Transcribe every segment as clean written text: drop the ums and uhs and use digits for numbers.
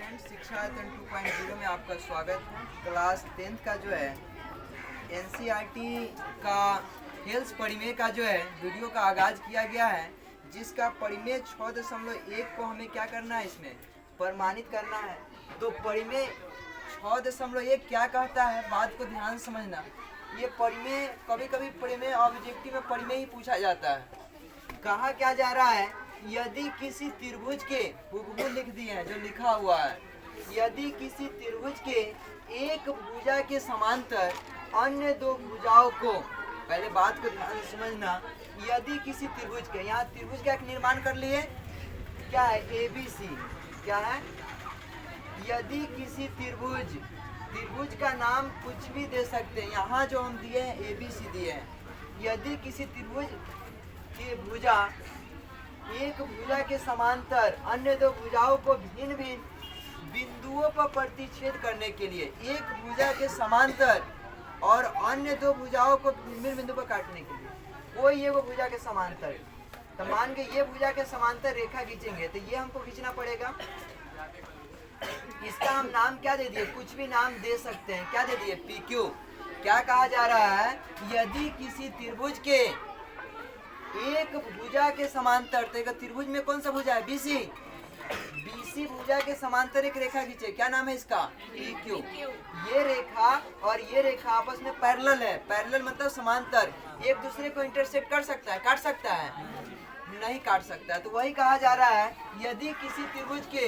Student शिक्षा 2.0 में आपका स्वागत है। क्लास 10th का जो है एनसीईआरटी का हेल्थ परिमेय का जो है वीडियो का आगाज किया गया है, जिसका परिमेय 6.1 को हमें क्या करना है, इसमें प्रमाणित करना है। तो परिमेय 6.1 क्या कहता है, बात को ध्यान से समझना। ये परिमेय कभी कभी परिमेय ऑब्जेक्टिव में परिमेय ही पूछा जाता है। कहा क्या जा रहा है, यदि किसी त्रिभुज के हुबहू लिख दिए हैं जो लिखा हुआ है, यदि किसी त्रिभुज के एक भुजा के समांतर अन्य दो भुजाओं को, पहले बात को ध्यान से समझना, यदि किसी त्रिभुज के, यहाँ त्रिभुज का एक निर्माण कर लिए, क्या है ABC, क्या है, यदि किसी त्रिभुज, त्रिभुज का नाम कुछ भी दे सकते हैं, यहाँ जो हम दिए हैं ABC दिए हैं, यदि किसी त्रिभुज की भुजा एक भुजा के समांतर अन्य दो भुजाओं को भिन्न भिन्न बिंदुओं पर प्रतिच्छेद करने के लिए, एक भुजा के समांतर और अन्य दो भुजाओं को भिन्न बिंदु पर काटने के लिए कोई ये वो भुजा के समांतर, तो मान के ये भुजा के समांतर रेखा खींचेंगे तो ये हमको खींचना पड़ेगा। इसका हम नाम क्या दे दिए, कुछ भी नाम दे सकते हैं, क्या दे दिए, PQ। क्या कहा जा रहा है, यदि किसी त्रिभुज के एक भुजा के समांतर, तो त्रिभुज में कौन सा भुजा है, BC भुजा के समांतर एक रेखा खींचे, क्या नाम है इसका, PQ। ये रेखा और ये रेखा आपस में पैरेलल है, पैरेलल मतलब समांतर, एक दूसरे को इंटरसेक्ट कर सकता है, काट सकता है, नहीं काट सकता है। तो वही कहा जा रहा है, यदि किसी त्रिभुज के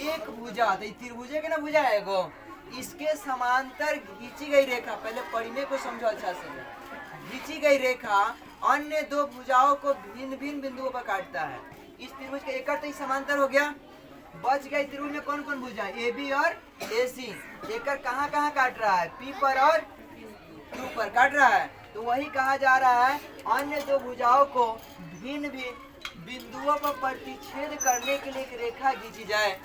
एक भुजा, तो त्रिभुज के ना भुजा है वो, इसके समांतर खींची गई रेखा, पहले परिमेय को समझो अच्छा से, खींची गई रेखा अन्य दो भुजाओं को भिन्न भिन्न बिंदुओं पर काटता है। इस त्रिभुज का एक तो समांतर हो गया, बच गया त्रिभुज में कौन कौन भुजा, AB और AC। एक कहाँ कहाँ काट रहा है, P पर और Q पर काट रहा है। तो वही कहा जा रहा है, अन्य दो भुजाओं को भिन्न भिन्न बिंदुओं पर प्रतिच्छेद करने के लिए एक रेखा खींची जाए।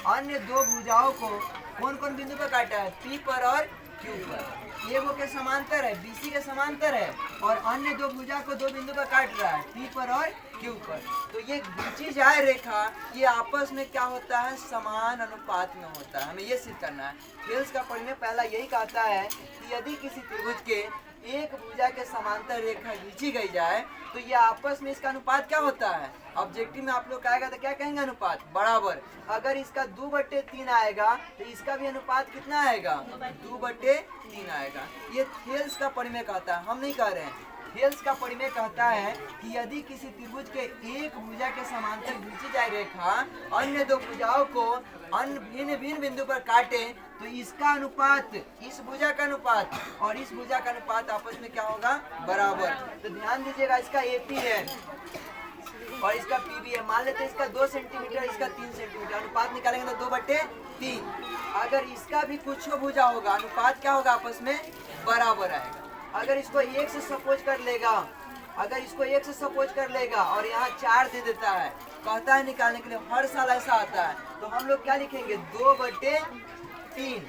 अन्य दो भुजाओं को कौन कौन बिंदु पर काटा है, P पर और Q पर। ये वो के समांतर है, BC के समांतर है, और अन्य दो भुजा को दो बिंदु पर काट रहा है, P पर और Q पर। तो ये खींची जाए रेखा, ये आपस में क्या होता है, समान अनुपात में होता है। हमें ये सिद्ध करना है। हेल्स का परिमेय पहला यही कहता है कि यदि किसी त्रिभुज के एक भुजा के समांतर रेखा खींची गई जाए तो ये आपस में इसका अनुपात क्या होता है। ऑब्जेक्टिव में आप लोग कहेगा तो क्या कहेंगे, अनुपात बराबर। अगर इसका 2/3 आएगा तो इसका भी अनुपात कितना आएगा, 2/3 आएगा। ये थेल्स का परिमेय कहता है, हम नहीं कह रहे हैं। थेल्स का परिमेय कहता है कि यदि किसी त्रिभुज के एक भुजा के समांतर खींची जाए रेखा अन्य दो भुजाओं को अन्य भिन्न भिन्न बिंदु पर काटे तो इसका अनुपात, इस भुजा का अनुपात और इस भुजा का अनुपात आपस में क्या होगा, बराबर। तो ध्यान दीजिएगा, इसका AP है और इसका PB है। मान लेते हैं इसका 2 सेंटीमीटर, इसका 3 सेंटीमीटर, अनुपात निकालेंगे तो 2/3। अगर इसका भी कुछ भुजा होगा, अनुपात क्या होगा, आपस में बराबर आएगा। अगर इसको 1 से सपोज कर लेगा, अगर इसको 1 से सपोज कर लेगा और यहाँ 4 दे देता है, कहता है निकालने के लिए, हर साल ऐसा आता है, तो हम लोग क्या लिखेंगे, 2/3।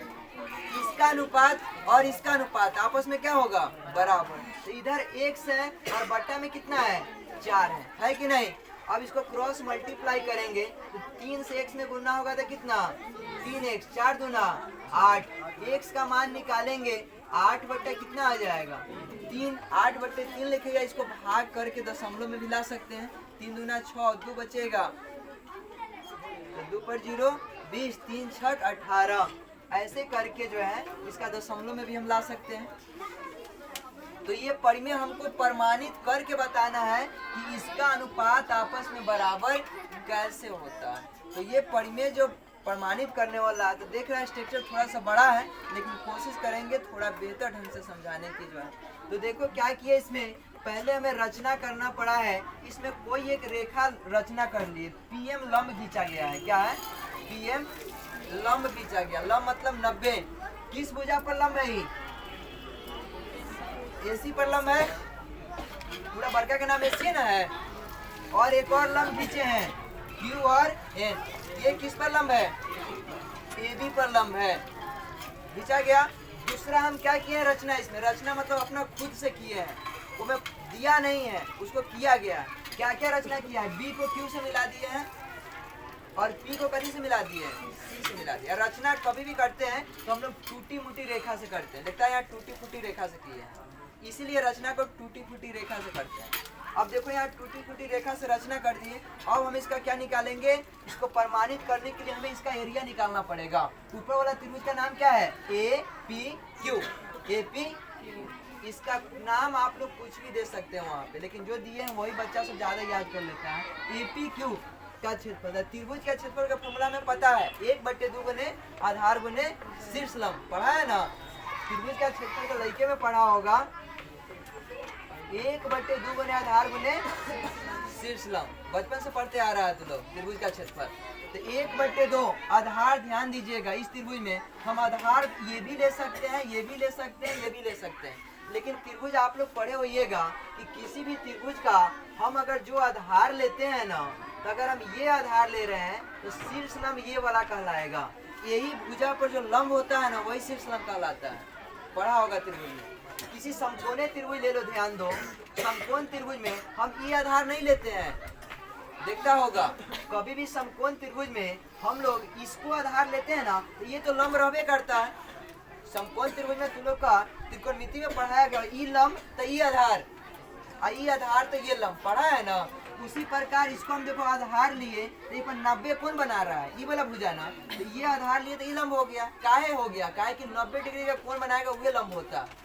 इसका अनुपात और इसका अनुपात आपस में क्या होगा, बराबर। तो इधर 1 है और बट्टा में कितना है, 4 है कि नहीं। अब इसको क्रॉस मल्टीप्लाई करेंगे तो 3 से x में गुना होगा तो कितना, 3x, 4 दूना 8। x का मान निकालेंगे, 8 कितना आ जाएगा, 3। 8/3 लिखेगा, इसको भाग करके दशमलव में भी ला सकते हैं, 3 दूना 6, 2 बचेगा, तो 2 पर 0, 20, 3 6 18। ऐसे करके जो है इसका दशमलव में भी हम ला सकते हैं। तो ये परिमेय हमको प्रमाणित करके बताना है कि इसका अनुपात आपस में बराबर कैसे होता है। तो ये परिमेय जो प्रमाणित करने वाला है, तो देख रहे हैं स्ट्रक्चर थोड़ा सा बड़ा है, लेकिन कोशिश करेंगे थोड़ा बेहतर ढंग से समझाने की जो है। तो देखो क्या किया, इसमें पहले हमें रचना करना पड़ा है। इसमें कोई एक रेखा रचना कर लिए, PM लंब खींचा गया है, क्या है, PM लंब खींचा गया। लंब मतलब 90। किस भुजा पर लंब है, AC पर लंब है, पूरा बड़का का नाम AC ना है। और एक और लंब खींचे हैं, Q और N। ये किस पर लंब है, AB पर लंब है, खींचा गया। दूसरा हम क्या किए हैं, रचना। इसमें रचना मतलब अपना खुद से किए हैं, वो मैं दिया नहीं है, उसको किया गया। क्या क्या रचना किया है, B को Q से मिला दिए हैं, और पी को कहीं से मिला दिए, सी से मिला दिया। रचना कभी भी करते हैं तो हम लोग टूटी फूटी रेखा से करते हैं, लगता है यहाँ टूटी फूटी रेखा से किए हैं, इसीलिए रचना को टूटी फूटी रेखा से करते हैं। अब देखो यहाँ टूटी फूटी रेखा से रचना कर दिए। अब हम इसका क्या निकालेंगे, इसको प्रमाणित करने के लिए हमें इसका एरिया निकालना पड़ेगा। ऊपर वाला त्रिभुज का नाम क्या है, A P Q, A P. इसका नाम आप लोग कुछ भी दे सकते हैं वहाँ पे, लेकिन जो दिए हैं वही बच्चा सब ज्यादा याद कर लेता है। ए पी क्यू का क्षेत्रफल, त्रिभुज का क्षेत्रफल का फॉर्मूला में पता है, 1/2 गुने आधार गुने शीर्ष लंब, पढ़ा है ना। त्रिभुज का क्षेत्रफल का लड़के में पढ़ा होगा, 1/2 गुने आधार गुने शीर्ष लंब, बचपन से पढ़ते आ रहा है तो लोग त्रिभुज का क्षेत्रफल। तो 1/2 आधार, ध्यान दीजिएगा इस त्रिभुज में हम आधार ये भी ले सकते हैं, ये भी ले सकते हैं, ये भी ले सकते हैं। लेकिन त्रिभुज आप लोग पढ़े होइएगा कि किसी भी त्रिभुज का हम अगर जो आधार लेते हैं ना, तो अगर हम ये आधार ले रहे हैं तो शीर्ष लंब ये वाला कहलाएगा। यही भुजा पर जो लंब होता है ना वही शीर्ष लंब कहलाता है, पढ़ा होगा त्रिभुज में। किसी समकोणीय त्रिभुज ले लो, ध्यान दो, समकोण त्रिभुज में हम ये आधार नहीं लेते हैं, देखता होगा कभी भी समकोण त्रिभुज में हम लोग इसको आधार लेते हैं ना तो ये तो लंब रहबे करता है। समकोण त्रिभुज में तुम लोग का त्रिकोणमिति में पढ़ाया गया, ई लंब तो ई आधार, ई आधार तो ये लंब, पढ़ा है ना। उसी प्रकार इसको हम देखो आधार लिए तो ये पर 90 कोण बना रहा है, ई वाला भुजा ना, तो ये आधार लिए तो ये लंब हो गया। काहे हो गया, काहे कि 90 डिग्री का कोण बनाएगा वही लंब होता है।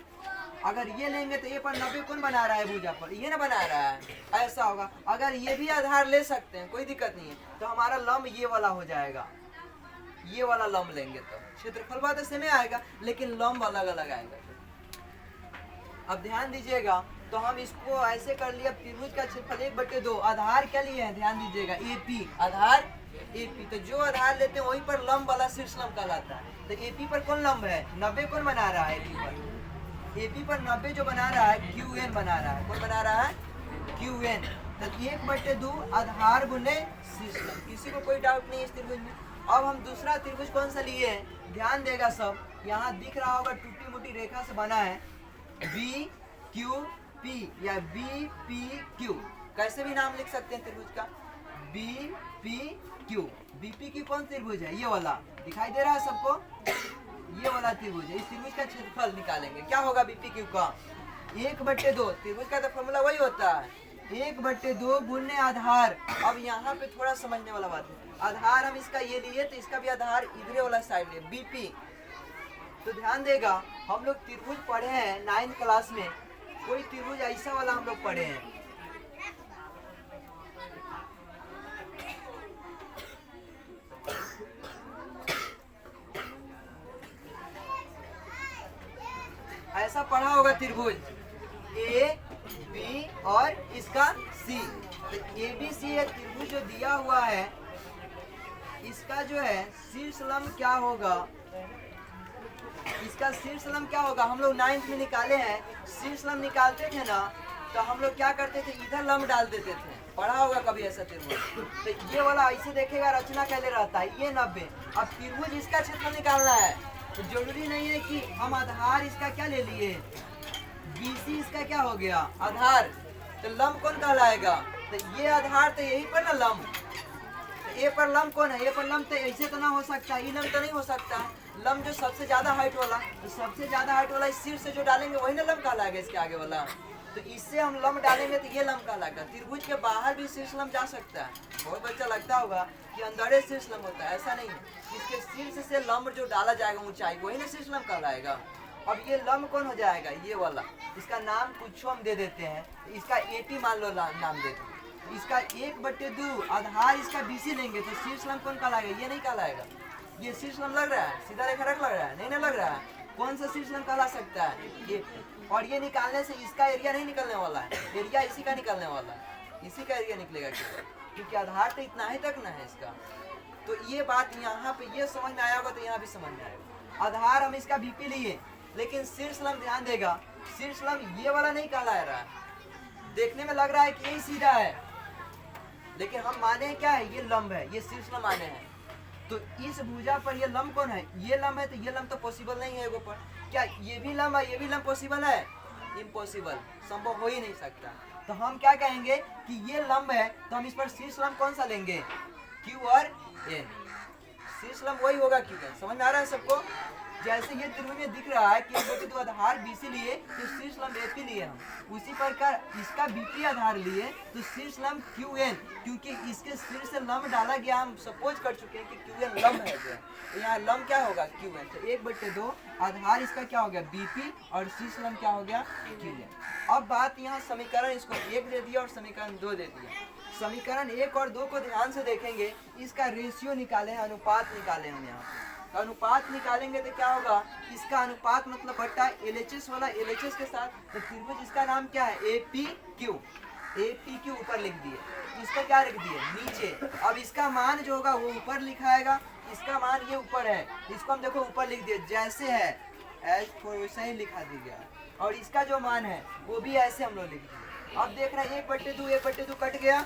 अगर ये लेंगे तो ये पर 90 कोण बना रहा है भुजा पर, ये ना बना रहा है, ऐसा होगा। अगर ये भी आधार ले सकते हैं, कोई दिक्कत नहीं है, तो हमारा लंब ये वाला हो जाएगा। ये वाला लंब लेंगे तो क्षेत्रफल बात ऐसे में आएगा, लेकिन लंब अलग अलग आएगा। अब ध्यान दीजिएगा, तो हम इसको ऐसे कर लिया, त्रिभुज का क्षेत्रफल 1/2, आधार क्या लिए हैं ध्यान दीजिएगा, एपी, आधार एपी। तो जो आधार लेते हैं वहीं पर लंब वाला शीर्ष लंब कहलाता है। तो एपी पर कौन लंब है, 90 कौन बना रहा है एपी पर, एपी पर 90 जो बना रहा है क्यू एन बना रहा है, कौन बना रहा है, क्यू एन। तो 1/2 आधार गुने शीर्ष लंब, किसी को कोई डाउट नहीं है इस त्रिभुज में। अब हम दूसरा त्रिभुज कौन सा लिए हैं, ध्यान देगा सब, यहाँ दिख रहा होगा टूटी मोटी रेखा से बना है, बी क्यू पी या बी पी क्यू, कैसे भी नाम लिख सकते हैं त्रिभुज का, B P Q. BP Q कौन त्रिभुज है, ये वाला दिखाई दे रहा है सबको, ये वाला त्रिभुज है। इस त्रिभुज का क्षेत्रफल निकालेंगे, क्या होगा बीपी क्यू का, 1/2, त्रिभुज का तो फॉर्मूला वही होता है, 1/2 गुने आधार। अब यहाँ पे थोड़ा समझने वाला बात है, आधार हम इसका ये लिए तो इसका भी आधार इधर वाला साइड है, बीपी। तो ध्यान देगा, हम लोग त्रिभुज पढ़े हैं 9th क्लास में, कोई त्रिभुज ऐसा वाला हम लोग पढ़े हैं, ऐसा पढ़ा होगा त्रिभुज ए बी और इसका सी। तो ए बी सी है त्रिभुज जो दिया हुआ है, इसका जो है शीर्ष लंब क्या होगा, इसका शीर्ष लंब क्या होगा, हम लोग 9th में निकाले हैं। शीर्ष लंब निकालते थे ना तो हम लोग क्या करते थे, इधर लंब डाल देते थे, पढ़ा होगा कभी ऐसा त्रिभुज। तो ये वाला ऐसे देखेगा रचना कैसे रहता है, ये 90। अब त्रिभुज इसका क्षेत्रफल निकालना है, तो जरूरी नहीं है कि हम आधार इसका क्या ले लिए, बीसी इसका क्या हो गया आधार, तो लंब कौन कहलाएगा, तो ये आधार तो यही पर ना लंब, तो ए पर लंब कौन है, ए पर लंब तो ऐसे तो ना हो सकता, ये लंब तो नहीं हो सकता, लंब जो सबसे ज्यादा हाइट वाला, तो सबसे ज्यादा हाइट वाला इस शीर्ष से जो डालेंगे वही ना लंब कहलाएगा इसके आगे वाला। तो इससे हम लंब डालेंगे तो ये लंब कहलाएगा। त्रिभुज के बाहर भी शीर्ष लंब जा सकता है, बहुत बच्चा लगता होगा कि अंदर शीर्ष लंब होता है, ऐसा नहीं है, इसके शीर्ष से लंब जो डाला जाएगा ऊंचाई वही ना शीर्ष लंब कहलाएगा। अब ये लंब कौन हो जाएगा, ये वाला, इसका नाम कुछ हम दे देते हैं, इसका एपी मान लो नाम देते हैं। इसका 1/2 आधार इसका बीसी लेंगे तो शीर्ष लंब कौन कहलाएगा, ये नहीं कहलाएगा, ये शीर्ष लंब लग रहा है, सीधा रेखा रख लग रहा है, नहीं ना लग रहा है, कौन सा शीर्ष लंब कहला सकता है ये। और ये निकालने से इसका एरिया नहीं निकलने वाला है, एरिया इसी का निकलने वाला है, इसी का एरिया निकलेगा केवल, क्योंकि आधार तो इतना ही तक ना है इसका। तो ये बात यहाँ पे ये समझ में आया होगा, तो यहाँ भी समझ में आएगा। आधार हम इसका बीपी लिए, लेकिन शीर्ष लंब ध्यान देगा, शीर्ष लंब ये वाला नहीं कहला रहा है, देखने में लग रहा है कि यही सीधा है, लेकिन हम माने क्या है, ये लंब है, ये शीर्ष लंब माने हैं। तो इस भुजा पर ये लंब कौन है, ये लंब है, तो ये लंब तो पॉसिबल नहीं है एगो पर। क्या ये भी लंब है, ये भी लंब पॉसिबल है, इम्पॉसिबल, संभव हो ही नहीं सकता। तो हम क्या कहेंगे कि ये लंब है, तो हम इस पर शीर्ष लंब कौन सा लेंगे, क्यू और एन। शीर्ष लंब वही होगा क्यों एन। समझ में आ रहा है सबको? जैसे ये त्रिभुज में दिख रहा है कि एक बटे दो आधार बीसी लिए तो शीर्ष लंब एपी लिए हम, उसी प्रकार इसका बीपी आधार लिए तो शीर्ष लंब क्यू एन, क्योंकि इसके शीर्ष से लंब डाला गया, हम सपोज कर चुके हैं कि क्यू एन लंब है जो, तो यहाँ लंब क्या होगा क्यू एन। तो एक बटे दो आधार इसका क्या हो गया बीपी और शीर्ष लंब क्या हो गया क्यू एन। अब बात यहाँ समीकरण इसको 1 दे दिया और समीकरण 2 दे दिया। समीकरण 1 और 2 को ध्यान से देखेंगे, इसका रेशियो निकाले हैं, अनुपात निकाले हम यहाँ पे। तो अनुपात निकालेंगे तो क्या होगा, इसका अनुपात मतलब बट्टा LHS वाला LHS के साथ, तो त्रिभुज इसका नाम क्या है APQ। APQ ऊपर लिख दिए, इसको क्या लिख दिए नीचे। अब इसका मान जो होगा वो ऊपर लिखाएगा, इसका मान ये ऊपर है, इसको हम देखो ऊपर लिख दिए जैसे है वैसे ही लिखा दिया, और इसका जो मान है वो भी ऐसे हम लोग लिख दिए। अब देख रहे हैं 1/2 कट गया,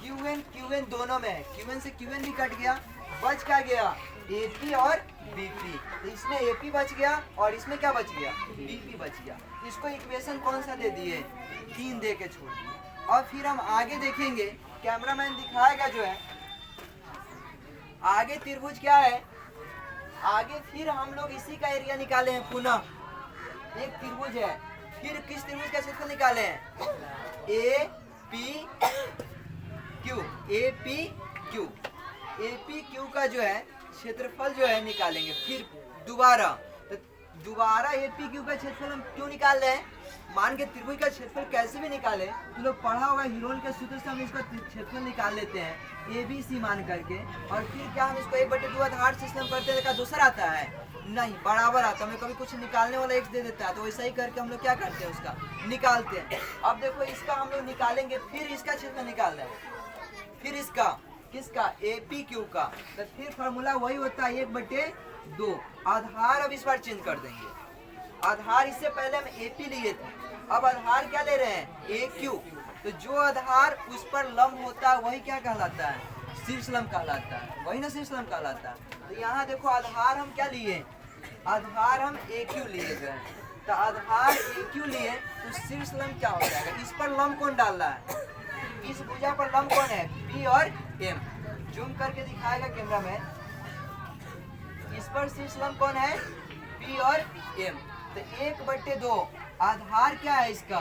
QN दोनों में है, QN से QN भी कट गया, बच क्या गया AP और BP। तो इसमें AP बच गया और इसमें क्या बच गया BP बच गया। इसको इक्वेशन कौन सा दे दिए 3 दे के छोड़ दिए। और फिर हम आगे देखेंगे, कैमरामैन दिखाएगा जो है आगे त्रिभुज क्या है, आगे फिर हम लोग इसी का एरिया निकाले हैं पुनः। एक त्रिभुज है, फिर किस त्रिभुज का क्षेत्रफल निकाले हैं APQ का जो है क्षेत्रफल जो है निकालेंगे। फिर दोबारा APQ का क्षेत्रफल हम क्यों निकाल रहे हैं, मान के त्रिभुज का क्षेत्रफल कैसे भी निकाले तो लोग पढ़ा होगा, हीरोल के सूत्र से हम इसका क्षेत्रफल निकाल लेते हैं ABC मान करके, और फिर क्या हम इसको 1/2 आधार सिस्टम करते हैं, दूसरा आता है नहीं बराबर आता है, कभी कुछ निकालने वाला x दे देता है, तो वैसा ही करके हम लोग क्या करते हैं उसका निकालते हैं। अब देखो इसका हम लोग निकालेंगे, फिर इसका क्षेत्रफल निकाल रहे हैं, फिर इसका किसका APQ का, तो फिर फॉर्मूला वही होता है 1/2। आधार अब इस बार चेंज कर देंगे, आधार इससे पहले हम AP लिए थे, अब आधार क्या ले रहे हैं AQ। तो जो आधार उस पर लंब होता है वही क्या कहलाता है शीर्ष लंब कहलाता है, वही ना शीर्ष लंब कहलाता है। तो यहाँ देखो आधार हम क्या लिए, आधार हम AQ लिए गए, तो आधार AQ लिए तो शीर्ष लंब क्या हो जाएगा, इस पर लंब कौन डाल रहा है, इस भुजा पर लंब कौन है P और M। जूम करके दिखाएगा कैमरामैन, इस पर शीर्ष लंब कौन है P और M। तो 1/2 आधार क्या है इसका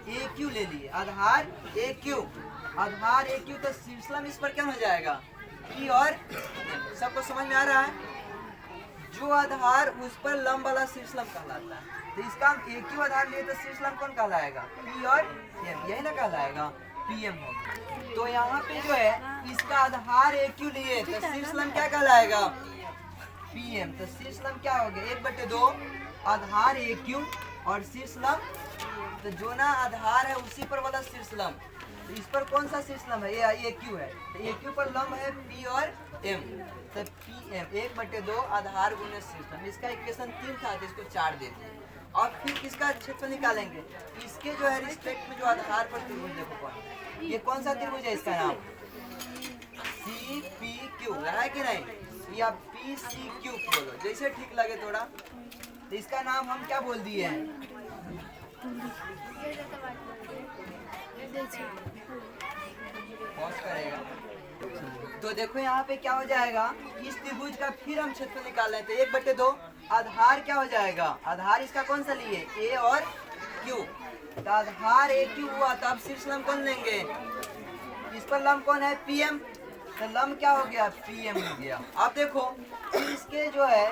AQ ले लिए, आधार AQ तो शीर्ष लंब इस पर क्या हो जाएगा P और M। सबको समझ में आ रहा है, जो आधार उस पर लंब वाला शीर्ष लंब कहलाता है। तो इसका हम AQ आधार लिए तो शीर्ष लंब कौन कहलाएगा P और M, यही ना कहलाएगा PM होगा। तो यहाँ पे जो है इसका आधार AQ लिए तो शीर्ष लंब क्या कहलाएगा PM। तो शीर्ष लंब क्या हो गया 1/2 आधार AQ और शीर्ष लंब, तो जो ना आधार है उसी पर वाला शीर्ष लंब, तो इस पर कौन सा शीर्ष लंब है ये AQ है, तो AQ पर लंब है P और M, तो PM 1/2 आधार गुने शीर्ष लंब। इसका इक्वेशन 3 था तो इसको 4 दे दिए। और फिर किसका क्षेत्रफल निकालेंगे, इसके जो है रिस्पेक्ट में जो आधार पर त्रिभुज देखो कौन, ये कौन सा त्रिभुज है, इसका नाम CPQ है कि नहीं, या PCQ बोलो जैसे ठीक लगे थोड़ा। तो इसका नाम हम क्या बोल दिए हैं पॉज करेगा। तो देखो यहाँ पे क्या हो जाएगा, इस त्रिभुज का फिर हम क्षेत्रफल निकाल रहे थे 1/2 आधार क्या हो जाएगा, आधार इसका कौन सा लिए A और Q, तो आधार AQ हुआ, तो अब शीर्ष लंब कौन लेंगे, इस पर लंब कौन है PM, तो लंब क्या हो गया PM हो गया। अब देखो इसके जो है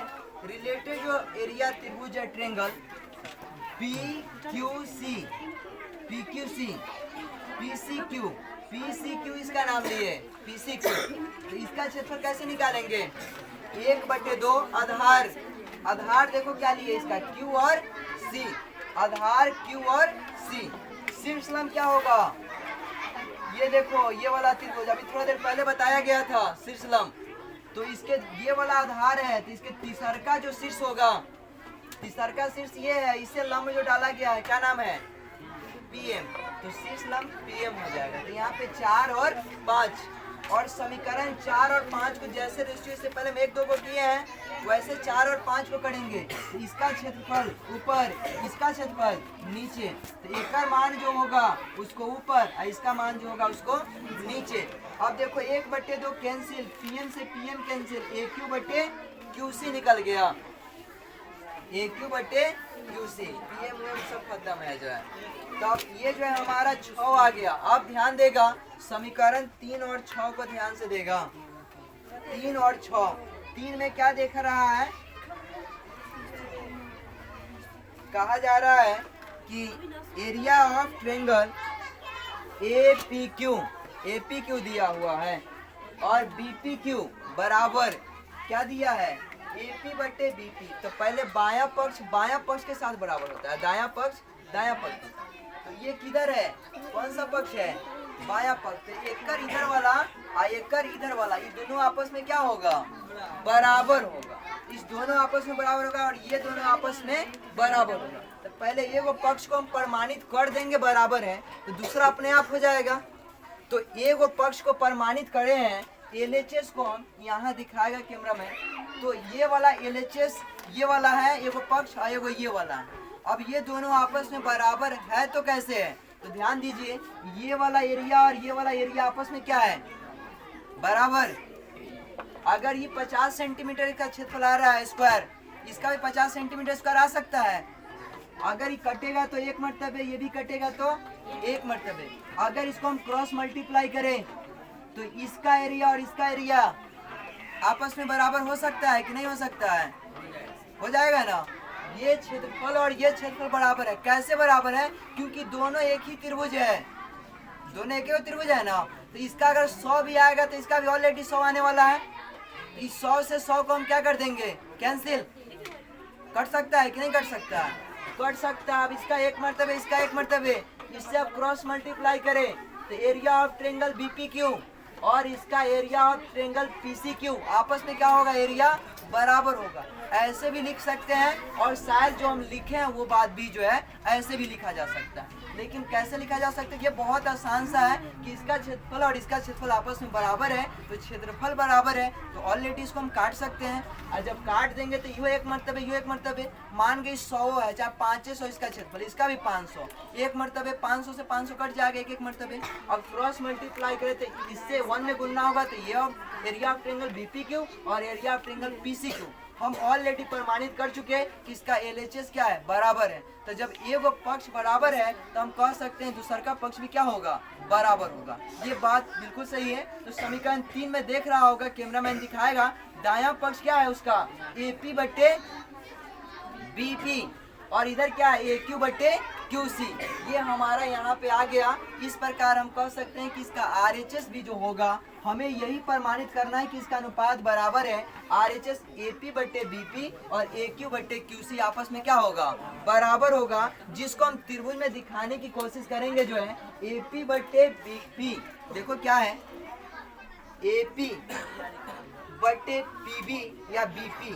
रिलेटेड जो एरिया त्रिभुज है ट्रायंगल PQC इसका नाम लिए PCQ, तो इसका क्षेत्रफल कैसे निकालेंगे 1/2 आधार देखो क्या लिए इसका Q और C, आधार Q और C, शीर्ष लंब क्या होगा, ये देखो ये वाला त्रिभुज अभी थोड़ा देर पहले बताया गया था शीर्ष लंब, तो इसके ये वाला आधार है, तो इसके तीसरका जो शीर्ष होगा, तीसरका शीर्ष ये है, इससे लंब जो डाला गया है क्या नाम है PM, तो शीर्ष लंब PM हो जाएगा। तो यहाँ पे 4 और 5 और समीकरण 4 और 5 को जैसे रेशियो से पहले हम 1-2 को किए हैं वैसे 4 और 5 को करेंगे तो इसका क्षेत्रफल ऊपर, इसका क्षेत्रफल नीचे, तो एक का मान जो होगा उसको ऊपर और इसका मान जो होगा उसको नीचे। अब देखो 1/2 कैंसिल, पीएम से पीएम कैंसिल, AQ बटे QC निकल गया, AQ बटे QC, पीएम सब खत्म है जो है। तो अब ये जो है हमारा 6 आ गया। अब ध्यान देगा समीकरण 3 और 6 को ध्यान से देगा, 3 और 6, 3 में क्या देख रहा है, कहा जा रहा है कि एरिया ऑफ ट्रायंगल APQ दिया हुआ है और BPQ बराबर क्या दिया है, AP बटे BP। तो पहले बायां पक्ष के साथ बराबर होता है, दायां पक्ष दायां पक्ष। तो ये किधर है, कौन सा पक्ष है, बायां पक्ष। तो एककर इधर वाला और एककर इधर वाला, ये दोनों आपस में क्या होगा, बराबर होगा। इस दोनों आपस में बराबर होगा और ये दोनों आपस में बराबर होगा। तो पहले ये वो पक्ष को हम प्रमाणित कर देंगे बराबर है, तो दूसरा अपने आप हो जाएगा। तो ये वो पक्ष को प्रमाणित करे हैं, LHS को हम यहाँ दिखाएगा कैमरा में। तो ये वाला LHS ये वाला है, ये वो पक्ष और ये वो ये वाला है। अब ये दोनों आपस में बराबर है तो कैसे है, तो ध्यान दीजिए ये वाला एरिया और ये वाला एरिया आपस में क्या है, बराबर। अगर ये 50 सेंटीमीटर का क्षेत्रफल आ रहा है स्क्वायर, इसका भी 50 सेंटीमीटर स्क्वायर आ सकता है। अगर ये कटेगा तो 1 मरतबे, ये भी कटेगा तो 1 मरतबे। अगर इसको हम क्रॉस मल्टीप्लाई करें तो इसका एरिया और इसका एरिया आपस में बराबर हो सकता है कि नहीं हो सकता है, हो जाएगा ना। ये क्षेत्रफल और ये क्षेत्रफल बराबर है। कैसे बराबर है, क्योंकि दोनों एक ही त्रिभुज है, दोनों एक ही त्रिभुज है ना। तो इसका अगर 100 भी आएगा तो इसका भी ऑलरेडी 100 आने वाला है। इस 100 से 100 को हम क्या कर देंगे, कैंसिल। कट सकता है कि नहीं कट सकता है, कट सकता है। अब इसका 1 मरतबे, इसका 1 मरतबे, इससे आप क्रॉस मल्टीप्लाई करें तो एरिया ऑफ ट्रायंगल BPQ और इसका एरिया ऑफ ट्रायंगल PCQ आपस में क्या होगा, एरिया बराबर होगा। ऐसे भी लिख सकते हैं और शायद जो हम लिखे हैं वो बात भी जो है ऐसे भी लिखा जा सकता है। लेकिन कैसे लिखा जा सकता है, ये बहुत आसान सा है कि इसका क्षेत्रफल और इसका क्षेत्रफल आपस में बराबर है, तो क्षेत्रफल बराबर है तो ऑलरेडी इसको हम काट सकते हैं। और जब काट देंगे तो यू 1 मरतबे, यू 1 मरतबे, मान गई 100 है, चाहे 500 इसका क्षेत्रफल, इसका भी 500, 1 मरतबे 500 से 500 कट जाएगा, 1 मरतबे। अब क्रॉस मल्टीप्लाई करें तो इससे 1 में गुणना होगा, तो ये एरिया ऑफ ट्रायंगल BPQ और एरिया ऑफ ट्रायंगल PCQ हम ऑलरेडी प्रमाणित कर चुके हैं कि इसका LHS क्या है, बराबर है। तो जब ये वो पक्ष बराबर है तो हम कह सकते हैं दूसरा का पक्ष भी क्या होगा, बराबर होगा। ये बात बिल्कुल सही है। तो समीकरण 3 में देख रहा होगा, कैमरामैन दिखाएगा, दायां पक्ष क्या है उसका, AP बटे BP और इधर क्या है, AQ बटे QC। ये हमारा यहाँ पे आ गया। इस प्रकार हम कह सकते हैं कि इसका RHS भी जो होगा, हमें यही प्रमाणित करना है कि इसका अनुपात बराबर है। RHS AP बटे BP और AQ बटे QC आपस में क्या होगा, बराबर होगा। जिसको हम त्रिभुज में दिखाने की कोशिश करेंगे जो है AP बटे BP, देखो क्या है, AP बटे PB या BP,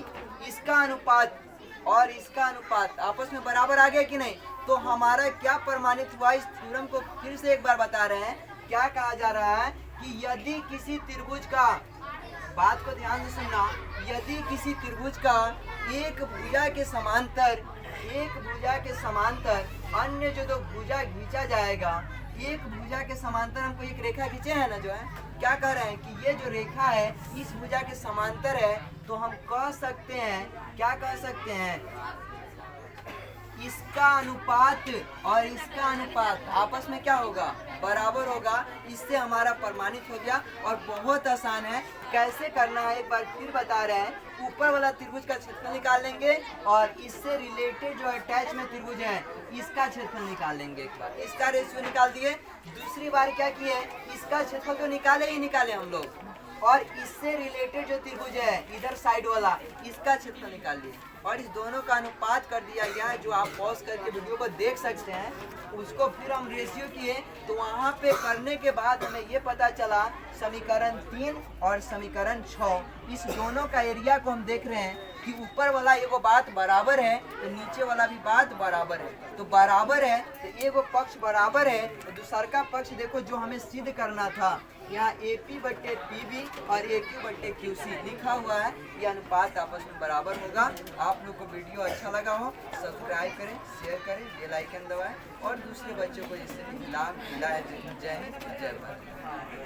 इसका अनुपात और इसका अनुपात आपस में बराबर आ गया कि नहीं। तो हमारा क्या प्रमाणित हुआ, इस थ्योरम को फिर से एक बार बता रहे हैं। क्या कहा जा रहा है कि यदि किसी त्रिभुज का, बात को ध्यान से सुनना, यदि किसी त्रिभुज का एक भुजा के समांतर अन्य जो दो भुजा खींचा जाएगा, एक भुजा के समांतर हमको एक रेखा खींचे है ना, जो है क्या कह रहे हैं कि ये जो रेखा है इस भुजा के समांतर है, तो हम कह सकते हैं, क्या कह सकते हैं, इसका अनुपात और इसका अनुपात आपस में क्या होगा, बराबर होगा। इससे हमारा प्रमाणित हो गया और बहुत आसान है। कैसे करना है एक बार फिर बता रहे हैं। ऊपर वाला त्रिभुज का क्षेत्रफल निकाल लेंगे और इससे रिलेटेड जो अटैच में त्रिभुज है इसका क्षेत्रफल निकाल लेंगे। एक बार इसका रेशियो निकाल दिए, दूसरी बार क्या किए, इसका क्षेत्रफल तो निकाले हम लोग, और इससे रिलेटेड जो त्रिभुज है इधर साइड वाला, इसका क्षेत्रफल निकाल लिए और इस दोनों का अनुपात कर दिया गया है, जो आप पॉज करके वीडियो को देख सकते हैं। उसको फिर हम रेशियो किए तो वहाँ पे करने के बाद हमें ये पता चला समीकरण 3 और समीकरण 6, इस दोनों का एरिया को हम देख रहे हैं कि ऊपर वाला एगो बात बराबर है तो नीचे वाला भी बात बराबर है। तो बराबर है तो एगो पक्ष बराबर है, तो दूसरा का पक्ष देखो जो हमें सिद्ध करना था, यहाँ AP बटे PB और AQ बटे QC लिखा हुआ है, ये अनुपात आप आपस में बराबर होगा। आप लोग को वीडियो अच्छा लगा हो सब्सक्राइब करें, शेयर करें, बेल आइकन दबाएं और दूसरे बच्चों को जिससे भी लाभ मिला है। जय हिंद, जय भारत।